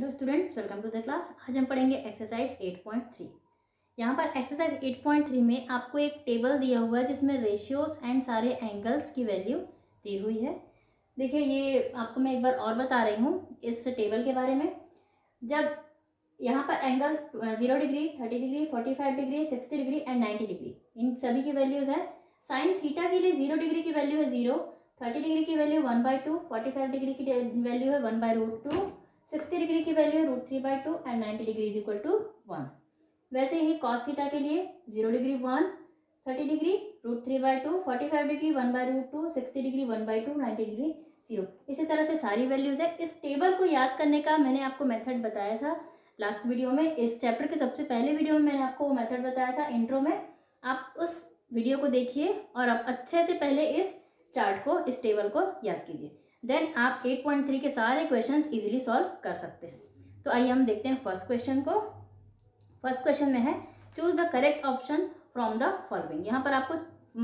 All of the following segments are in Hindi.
Hello students, welcome to the class. आज हम पढ़ेंगे एक्सरसाइज 8.3। यहाँ पर एक्सरसाइज 8.3 में आपको एक टेबल दिया हुआ है जिसमें रेशियोज एंड सारे एंगल्स की वैल्यू दी हुई है। देखिए, ये आपको मैं एक बार और बता रही हूँ इस टेबल के बारे में। जब यहाँ पर angle 0 degree, 30 degree, 45 degree, 60 degree and 90 degree, इन सभी की वैल्यूज है। साइन थीटा के लिए 0 डिग्री की वैल्यू है 0, 30 डिग्री की वैल्यू 1/2, 45 डिग्री की वैल्यू है 1/√2, 60 डिग्री की वैल्यू है √3/2 and 90 degree is equal to 1। वैसे ही कॉस थीटा के लिए 0 degree 1, 30 degree √3/2, 45 degree 1/√2, 60 degree 1/2, 90 degree 0। इसी तरह से सारी वैल्यूज है। इस टेबल को याद करने का मैंने आपको मेथड बताया था लास्ट वीडियो में। इस चैप्टर के सबसे पहले वीडियो में मैंने आपको वो मेथड बताया था इंट्रो में। आप उस वीडियो को देखिए और आप अच्छे से पहले इस चार्ट को, इस टेबल को याद कीजिए। देन आप 8.3 के सारे क्वेश्चंस इजीली सॉल्व कर सकते हैं। तो आइए हम देखते हैं फर्स्ट क्वेश्चन को। फर्स्ट क्वेश्चन में है choose the correct option from the following. यहाँ पर आपको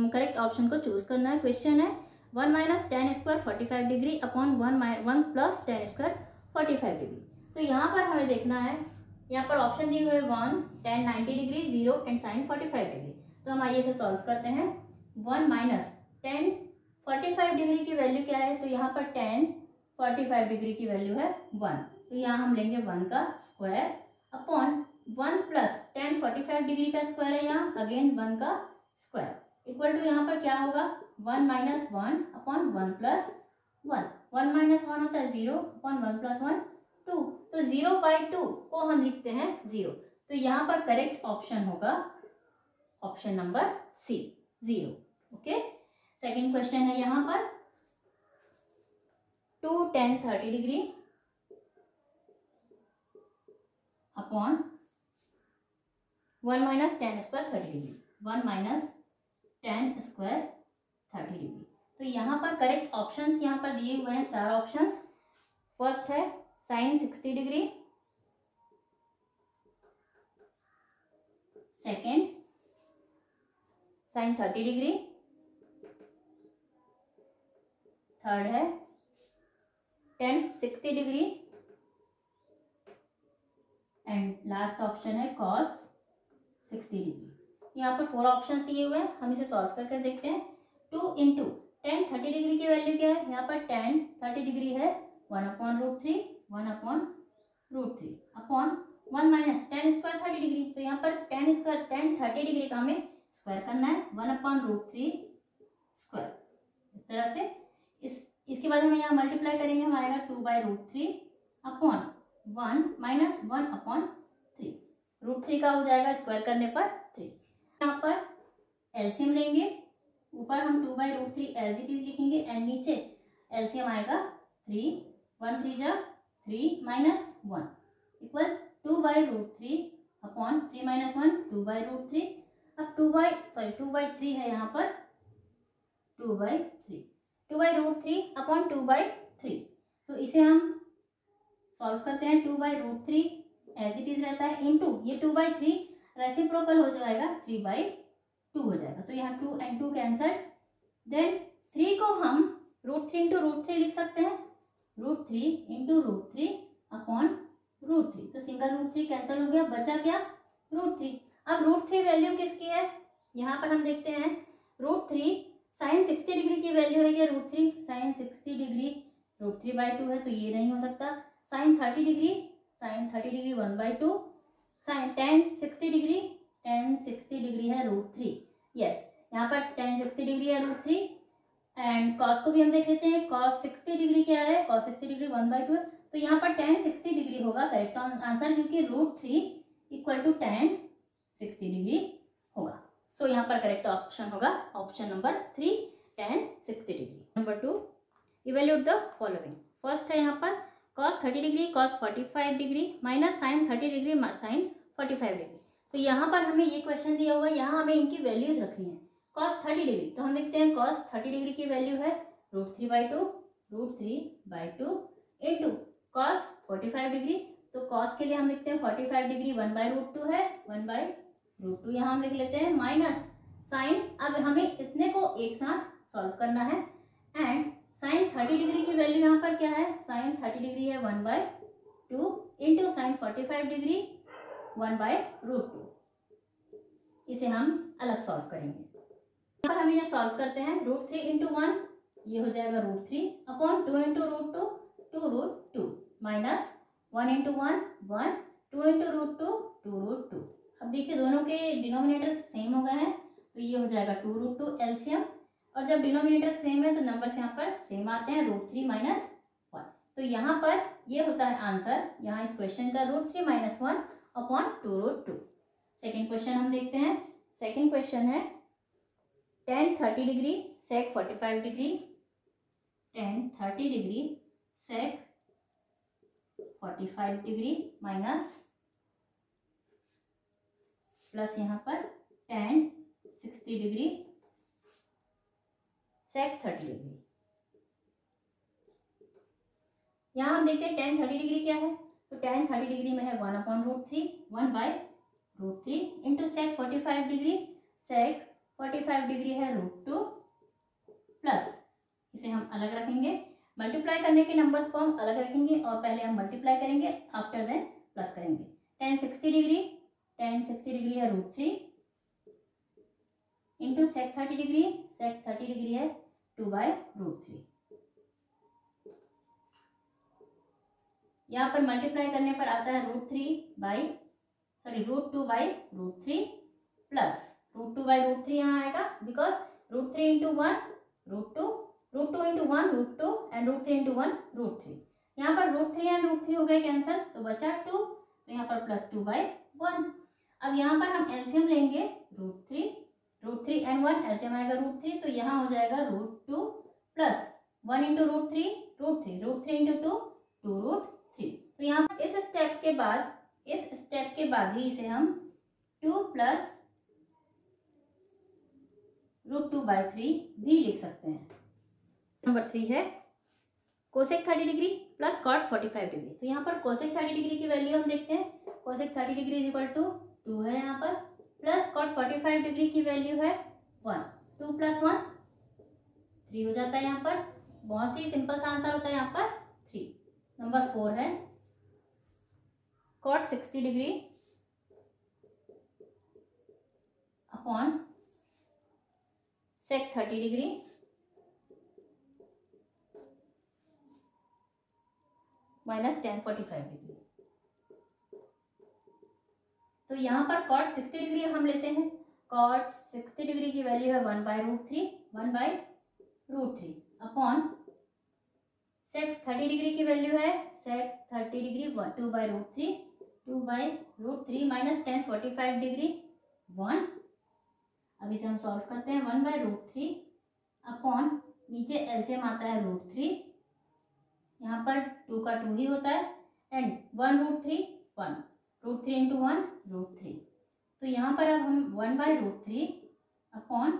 करेक्ट ऑप्शन को चूज करना है। क्वेश्चन है 1 - tan square 45 degree upon 1 + tan square 45 degree. तो यहाँ पर हमें देखना है, यहाँ पर ऑप्शन दिए हुए 1 tan 90 degree, 0 and sin 45 degree. तो हम आइए इसे सॉल्व करते हैं। 1 - tan 45 डिग्री की वैल्यू क्या है? तो यहाँ पर tan 45 डिग्री की वैल्यू है 1। तो यहाँ हम लेंगे 1 का स्क्वायर अपॉन 1 + tan 45 डिग्री का स्क्वायर है, यहाँ अगेन 1 का स्क्वायर इक्वल टू यहाँ पर क्या होगा 1 - 1 अपॉन 1 + 1। 1 - 1 होता है 0 अपॉन 1 + 1 2। तो 0/2 को हम लिखते हैं 0। तो यहाँ पर करेक्ट ऑप्शन होगा option number C, 0। Okay, second question है यहाँ पर 2 tan 30 degree upon 1 - tan square 30 degree, 1 - tan square 30 degree. तो यहाँ पर करेक्ट ऑप्शंस यहाँ पर दिए हुए हैं, 4 ऑप्शंस। फर्स्ट है sine 60 degree, second sine 30 degree, third है tan 60 degree and last option है cos 60 डिग्री। यहाँ पर 4 ऑप्शंस दिए हुए हैं, हम इसे सॉल्व करके देखते हैं। 2 × tan 30 डिग्री की वैल्यू क्या है? यहाँ पर tan 30 डिग्री है 1/√3, 1/√3 अपॉन 1 - tan स्क्वायर 30 डिग्री। तो यहाँ पर tan 30 डिग्री का हमें स्क्वायर करना है, 1/√3 स्क्वायर। इस तरह से इसके बाद हम यहाँ मल्टीप्लाई करेंगे, हम आएगा 2/√3 अपॉन 1 - 1/3। √3 का हो जाएगा स्क्वायर करने पर 3। यहाँ पर एलसीएम लेंगे, ऊपर हम 2/√3 एज इट इज लिखेंगे एंड नीचे एलसीएम आएगा 3, 1 3 जा 3 - 1 इक्वल 2/√3 अपॉन 3 - 1 2/√3। अब 2/3 है यहाँ पर 2/3, 2/√3 अपॉन 2/3। तो इसे हम सॉल्व करते हैं। 2/√3 एज इट इज रहता है इनटू ये 2/3 रेसिप्रोकल हो जाएगा 3/2 हो जाएगा। तो यहाँ 2 and 2 कैंसल। देन 3 को हम √3 × √3 लिख सकते हैं, √3 × √3 अपॉन √3। तो सिंगल √3 कैंसिल हो गया, बचा क्या √3। अब √3 वैल्यू किसकी है? यहाँ पर हम देखते हैं √3 साइन 60 डिग्री की वैल्यू है क्या? √3 साइन 60 डिग्री √3/2 है, तो ये नहीं हो सकता। Sine 30 degree 1/2, sine tan 60 degree है √3। यस, यहाँ पर tan 60 डिग्री है √3 एंड कॉस को भी हम देख लेते हैं। cos 60 डिग्री क्या है? cos 60 डिग्री 1/2 है, तो यहाँ पर tan 60 डिग्री होगा करेक्ट आंसर, क्योंकि √3 = tan 60 डिग्री होगा। सो यहाँ पर करेक्ट ऑप्शन होगा option number 3, tan 60 degree. Number 2, evaluate the following. First है यहाँ पर cos 30 degree cos 45 degree minus sin 30 degree sin 45 degree. तो यहाँ पर हमें ये क्वेश्चन दिया हुआ है, यहाँ हमें इनकी वैल्यूज रखनी है। cos 30 डिग्री, तो हम देखते हैं cos 30 डिग्री की वैल्यू है √3/2 इंटू cos 45 डिग्री। तो cos के लिए हम देखते हैं 45 डिग्री 1/√2 है, 1/√2 यहाँ हम लिख लेते हैं, माइनस साइन। अब हमें इतने को एक साथ सॉल्व करना है एंड साइन 30 डिग्री की वैल्यू यहाँ पर क्या है? साइन 30 डिग्री है 1/2 इंटू साइन 45 डिग्री 1/√2। इसे हम अलग सॉल्व करेंगे। यहाँ पर हम इन्हें सॉल्व करते हैं। √3 इंटू 1 ये हो जाएगा √3 upon 2 into √2 2√2 minus 1 into 1 1 2 into √2 2√2। अब देखिए दोनों के डिनोमिनेटर सेम हो गए हैं तो ये हो जाएगा 2√2 एलसीएम, और जब डिनोमिनेटर सेम है तो नंबर्स यहाँ पर सेम आते हैं √3 माइनस 1। तो यहाँ पर ये होता है आंसर यहाँ इस क्वेश्चन का √3 माइनस 1 अपॉन 2√2। सेकेंड क्वेश्चन हम देखते हैं। सेकेंड क्वेश्चन है tan 30 degree sec 45 degree, tan 30 degree sec 45 degree minus plus यहाँ पर tan 60 डिग्री sec 30 डिग्री। यहाँ हम देखते हैं tan 30 डिग्री क्या है, तो tan 30 डिग्री में है 1/√3 1/√3 into sec 45 degree, sec 45 degree है √2 प्लस इसे हम अलग रखेंगे, मल्टीप्लाई करने के नंबर्स को हम अलग रखेंगे और पहले हम मल्टीप्लाई करेंगे आफ्टर देन प्लस करेंगे। tan 60 डिग्री है √3 इंटू sec 30 डिग्री है 2/√3। यहाँ पर मल्टीप्लाई करने पर आता है √2/√3 प्लस √2/√3 यहाँ आएगा because √3 into 1 √2 into 1 √2 and √3 into 1 √3। यहाँ पर √3 एंड √3 हो गए कैंसिल तो बचा 2, तो यहाँ पर प्लस 2/1। अब यहाँ पर हम एलसीएम लेंगे √3 एंड 1 एलसीएम आएगा √3, तो यहाँ हो जाएगा √2 प्लस 1 इंटू √3 इंटू 2 2√3। तो यहाँ पर इस स्टेप के बाद ही इसे हम 2 प्लस √2/3 भी लिख सकते हैं। नंबर 3 है cosec 30 degree plus cot 45 degree. तो यहाँ पर कोसेक 30 डिग्री की वैल्यू हम देखते हैं। Cosec 30 degree is equal to 2 है यहाँ पर, प्लस कॉट 45 डिग्री की वैल्यू है 1। 2 + 1 3 हो जाता है। यहाँ पर बहुत ही सिंपल सा आंसर होता है यहाँ पर 3। नंबर 4 है cot 60 degree upon sec 30 degree minus tan 45 degree. तो यहाँ पर cot 60 डिग्री हम लेते हैं। cot 60 डिग्री की वैल्यू है 1/√3 अपॉन sec 30 डिग्री की वैल्यू है sec 30 degree 2/√3 minus tan 45 degree 1। अब इसे हम सॉल्व करते हैं। 1/√3 अपॉन नीचे एलसीएम आता है √3, यहाँ पर 2 का 2 ही होता है एंड 1√3 1 √3 इंटू 1 √3। तो यहाँ पर अब हम 1/√3 अपॉन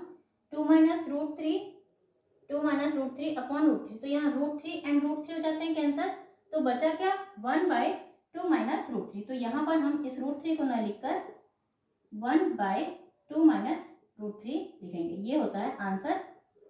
2 माइनस √3 अपॉन √3। तो यहाँ √3 एंड √3 हो जाते हैं कैंसर, तो बचा क्या 1/2 माइनस √3। तो यहाँ पर हम इस √3 को न लिखकर 1/2 माइनस √3 लिखेंगे। ये होता है आंसर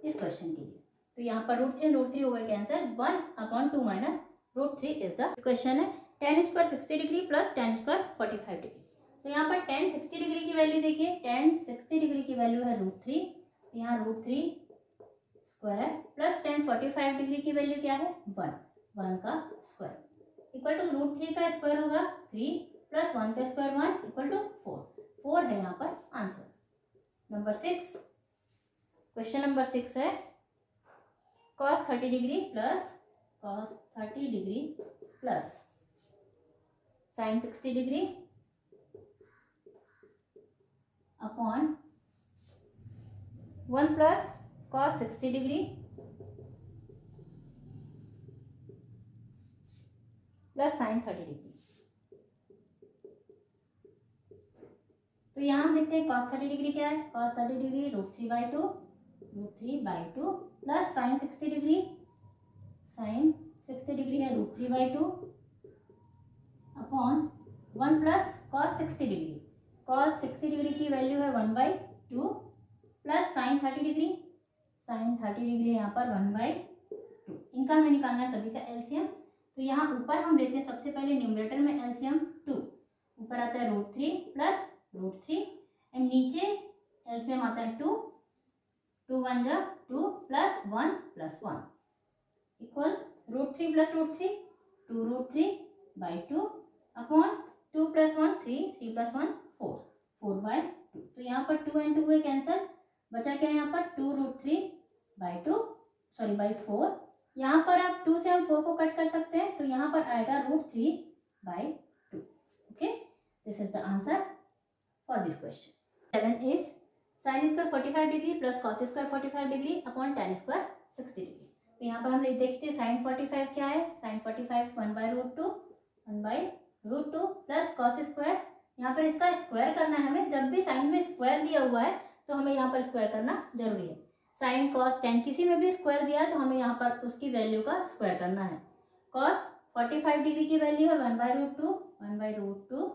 इस क्वेश्चन के लिए। तो यहाँ पर √3 हो गए cancer. 1/2 minus √3 is the question है। tan square 60 degree plus tan square 45 degree. तो यहाँ पर tan 60 डिग्री की वैल्यू देखिए, tan 60 डिग्री की वैल्यू है √3, यहाँ √3 स्क्वायर प्लस tan 45 डिग्री की वैल्यू क्या है 1 का स्क्वायर इक्वल टू √3 का स्क्वायर होगा 3 प्लस 1 का स्क्वायर 1 इक्वल टू 4 है यहाँ पर आंसर। नंबर 6, क्वेश्चन नंबर 6 है cos 30 degree plus sin 60 degree upon 1 plus cos 60 degree plus sin 30 degree. तो यहाँ हम देखते हैं cos 30 डिग्री क्या है। cos 30 degree √3/2 plus sin 60 degree है √3/2 upon 1 plus cos 60 degree. cos 60 degree की वैल्यू है 1/2 प्लस sin 30 डिग्री यहाँ पर 1/2। इनका हमें निकालना है सभी का एलसीएम। तो यहाँ ऊपर हम लेते हैं सबसे पहले न्यूमरेटर में एलसीएम आता है √3 प्लस √3 एंड नीचे एलसीएम आता है 2, 2 1 जा 2 plus 1 plus 1 equal √3 plus √3 2√3/2 upon 2 plus 1 3, 3 plus 1 4, 4/2। तो यहाँ पर 2 एंड 2 हुए कैंसिल, बचा क्या है यहाँ पर 2√3/4। यहाँ पर आप 2 से हम 4 को कट कर सकते हैं, तो यहाँ पर आएगा √3/2। Okay, this is the answer for this question. 7 is sin square 45 degree plus cos square 45 degree upon tan square 60 degree. तो यहाँ पर हम देखते हैं sin 45 क्या है, sin 45 1/√2 प्लस cos स्क्वायर, यहाँ पर इसका स्क्वायर करना है हमें। जब भी साइन में स्क्वायर दिया हुआ है तो हमें यहाँ पर स्क्वायर करना जरूरी है। साइन कॉस टेन किसी में भी स्क्वायर दिया है तो हमें यहाँ पर उसकी वैल्यू का स्क्वायर करना है। कॉस 45 डिग्री की वैल्यू है 1/√2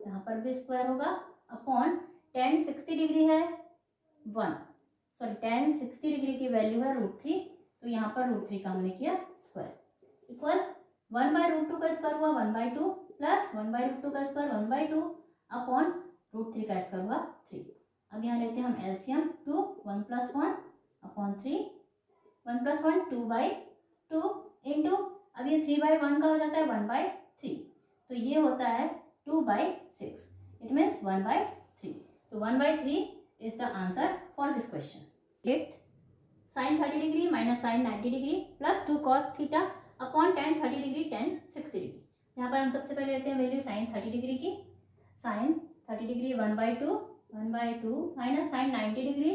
यहाँ पर भी स्क्वायर होगा अपॉन tan 60 डिग्री है tan 60 डिग्री की वैल्यू है √3, तो यहाँ पर √3 का हमने किया स्क्वायर इक्वल 1/√2 का स्क्वायर हुआ 1/2 प्लस 1/√2 का स्क्वायर 1/2 अपॉन √3 का स्क्वायर हुआ 3। अब यहाँ लेते हैं हम एलसीएम 2 1 + 1 अपॉन 3, 1 + 1 2/2 इंटू, अब ये 3/1 का हो जाता है 1/3, तो ये होता है 2/6, इट मीन्स 1/3। तो 1/3 is the answer for this question. 8th sin 30 degree minus sin 90 degree plus 2 cos theta upon tan 30 degree tan 60 degree. यहाँ पर हम सबसे पहले लेते हैं वैल्यू sin 30 डिग्री की। sin 30 degree 1/2 minus sin 90 degree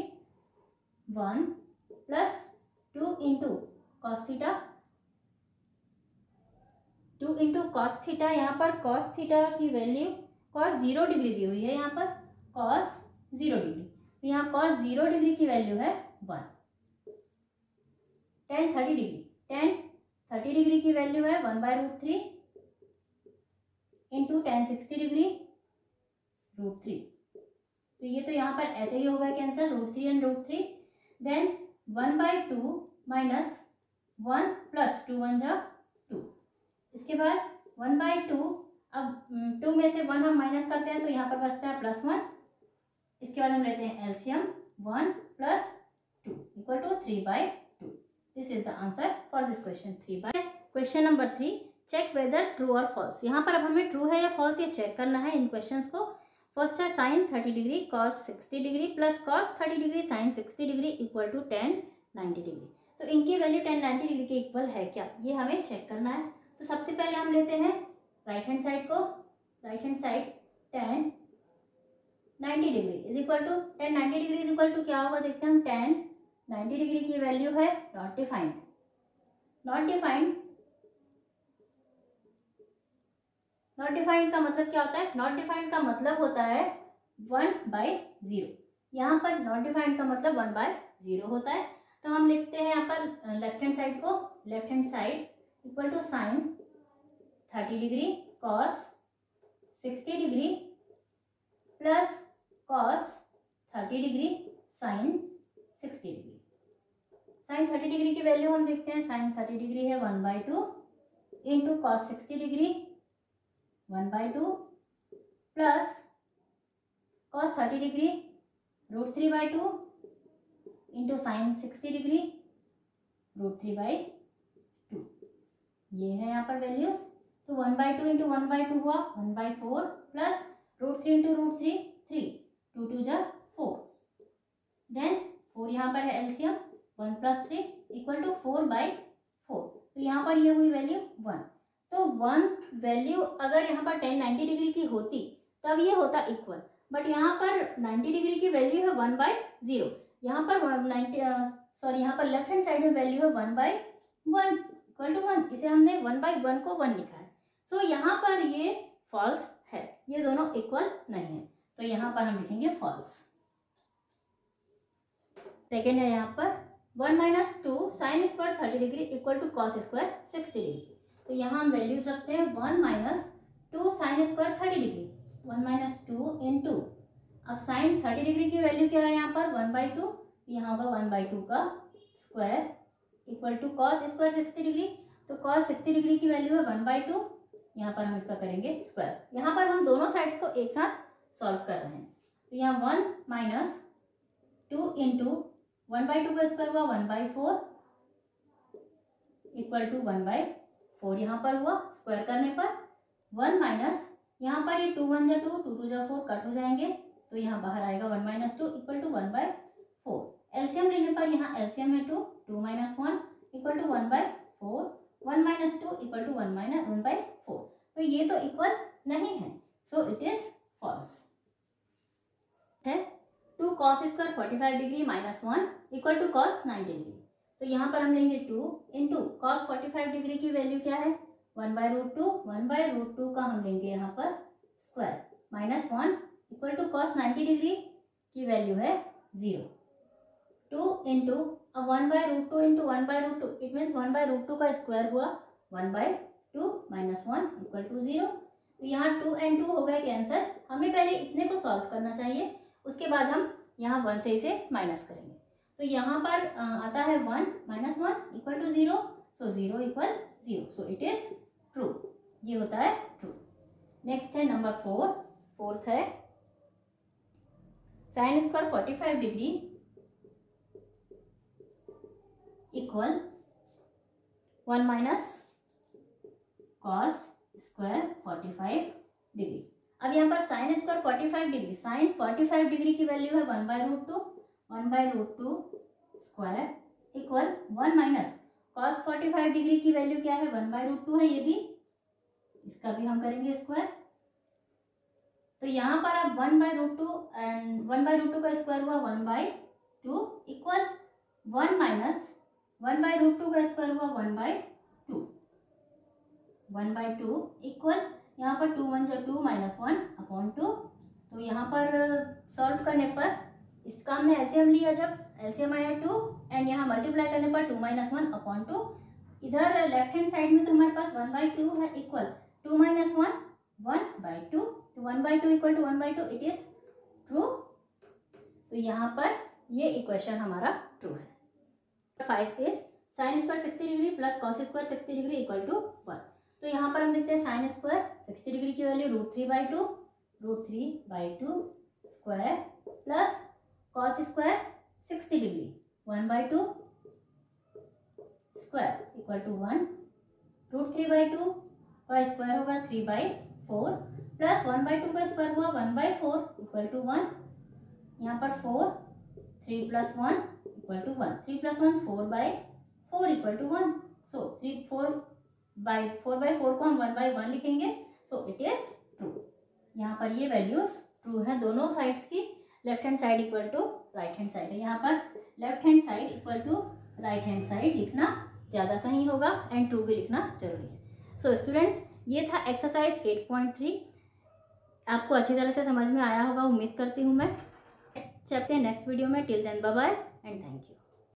1 plus 2 into cos theta 2 into cos theta. यहाँ पर cos थीटा की वैल्यू cos 0 डिग्री दी हुई है, यहाँ पर cos 0 डिग्री, तो यहाँ cos 0 डिग्री की वैल्यू है 1। tan 30 डिग्री की वैल्यू है 1/√3 इंटू tan 60 डिग्री √3, तो ये तो यहाँ पर ऐसे ही होगा cancel, √3 and √3। Then 1/2 minus 1 plus 2 1 जा 2, इसके बाद 1/2, अब 2 में से 1 हम माइनस करते हैं तो यहाँ पर बचता है +1। इसके बाद हम लेते हैं LCM 1 + 2 equal to 3/2। This is the answer for this question 3/। Question number 3, check whether true और फॉल्स। यहाँ पर अब हमें ट्रू है या फॉल्स ये चेक करना है इन क्वेश्चंस को। फर्स्ट है sin 30 degree cos 60 degree plus cos 30 degree sin 60 degree equal to tan 90 degree. तो इनकी वैल्यू tan 90 डिग्री के इक्वल है क्या, ये हमें चेक करना है। तो सबसे पहले हम लेते हैं राइट हैंड साइड को, right hand side tan 90 degree is equal to, tan 90 degree is equal to क्या होगा देखते हैं हम। tan 90 डिग्री की वैल्यू है not defined, not defined, not defined का मतलब क्या होता है, नॉट डिफाइंड का मतलब होता है 1/0। यहाँ पर नॉट डिफाइंड का मतलब 1/0 होता है। तो हम लिखते हैं यहाँ पर लेफ्ट हैंड साइड को, left hand side equal to sin 30 degree cos 60 degree plus cos 30 degree sin 60 degree. sin 30 degree की वैल्यू हम देखते हैं, sin 30 डिग्री है 1/2 into cos 60 degree 1/2 plus cos 30 degree √3/2 into sin 60 degree √3/2। ये है यहाँ पर वैल्यूज। तो 1/2 इंटू 1/2 हुआ 1/4 प्लस √3 इंटू √3 3, 2 2 जा 4, देन 4 यहाँ पर है एलसीएम 1 + 3 इक्वल टू 4/4। तो यहाँ पर ये हुई वैल्यू 1। तो 1 वैल्यू अगर यहाँ पर tan 90 डिग्री की होती तब ये होता इक्वल, बट यहाँ पर 90 डिग्री की वैल्यू है 1/0। यहाँ पर यहाँ पर लेफ्ट हैंड साइड में वैल्यू है 1/1 इक्वल टू 1, इसे हमने 1/1 को 1 लिखा है। सो यहाँ पर ये फॉल्स है, ये दोनों इक्वल नहीं है, तो यहाँ पर हम लिखेंगे फॉल्स। सेकेंड है यहाँ पर 1 - 2 sin square 30 degree equal to cos square 60 degree. तो यहाँ हम वैल्यूज रखते हैं 1 - 2 sin स्क्वायर 30 डिग्री, 1 - 2 इंटू, अब sin 30 डिग्री की वैल्यू क्या है यहाँ पर 1/2, यहाँ होगा 1/2 का square equal to cos square 60 degree. तो cos 60 डिग्री की वैल्यू है 1/2 यहाँ पर हम इसका करेंगे स्क्वायर। यहाँ पर हम दोनों साइड्स को एक साथ सॉल्व कर रहे हैं। तो यहाँ 1 माइनस 2 इंटू 1/2 का स्क्वायर हुआ 1/4 इक्वल टू 1/4 यहाँ पर हुआ। स्क्वायर करने पर 1 माइनस यहाँ पर ये 2 1 जा 2 2 2 जा 4 कट हो जाएंगे, तो यहाँ बाहर आएगा 1 माइनस 2 इक्वल टू 1/4। एलसीएम लेने पर यहाँ एलसीएम है 2 2 minus 1 equal to 1/4 1 minus 2 equal to 1/4। तो ये तो इक्वल नहीं है, सो इट इज फॉल्स है। 2 cos square 45 degree minus 1 equal to cos 90 degree. तो यहाँ पर हम लेंगे 2 इंटू cos 45 डिग्री की वैल्यू क्या है 1/√2 1/√2 का हम लेंगे यहाँ पर square minus 1 equal to cos 90 degree की वैल्यू है 0। 2 इंटू 1/√2 इंटू 1/√2 इट मीन्स 1/√2 का स्क्वायर हुआ 1/2 माइनस 1 इक्वल टू 0। तो यहाँ 2 एंड 2 हो गए कैंसर। हमें पहले इतने को सॉल्व करना चाहिए, उसके बाद हम यहाँ 1 से इसे माइनस करेंगे। तो यहाँ पर आता है 1 minus 1 equal to 0, so 0 equal 0, so it is true. ये होता है ट्रू। नेक्स्ट है नंबर 4। फोर्थ है sine square 45 degree equal 1 minus cos square 45 degree. अब यहाँ पर sine square 45 degree, sine 45 degree की वैल्यू है 1/√2 square equal 1 minus cos 45 degree की वैल्यू क्या है 1/√2 है, ये भी इसका भी हम करेंगे स्क्वायर। तो यहाँ पर अब 1/√2 एंड 1/√2 का स्क्वायर हुआ 1/2 इक्वल 1 माइनस 1/√2 का स्क्वायर हुआ 1/2 1/2 इक्वल यहाँ पर 2 1 जा 2 माइनस 1 अपॉन 2। तो यहाँ पर सॉल्व करने पर इसका हमने एलसीएम लिया, जब एलसीएम आया 2 एंड यहाँ मल्टीप्लाई करने पर 2 माइनस 1 अपॉन 2। इधर लेफ्ट हैंड साइड में तो हमारे पास 1/2 है इक्वल 2 माइनस 1 1/2। तो 1/2 equal to 1/2 it is true. तो यहाँ पर ये इक्वेशन हमारा ट्रू है। 5 is sine square 60 degree plus cos square 60 degree equal to 1। तो यहाँ पर हम देखते हैं साइन स्क्वायर 60 डिग्री की value √3/2 square plus cos square 60 degree 1/2 square equal to 1। √3/2 का स्क्वायर होगा 3/4 प्लस 1/2 का स्क्वायर हुआ 1/4 इक्वल टू 1। यहाँ पर 4 3 + 1 इक्वल टू 1 3 + 1 4/4 इक्वल टू 1। सो 4/4 को हम 1/1 लिखेंगे, सो इट इज ट्रू। यहाँ पर ये वैल्यूज ट्रू है दोनों साइड्स की। Left hand side equal to right hand side है, यहाँ पर left hand side equal to right hand side लिखना ज़्यादा सही होगा एंड ट्रू भी लिखना जरूरी है। सो स्टूडेंट्स, ये था एक्सरसाइज 8.3। आपको अच्छी तरह से समझ में आया होगा उम्मीद करती हूँ मैं। चलते हैं नेक्स्ट वीडियो में। Till then bye bye and thank you.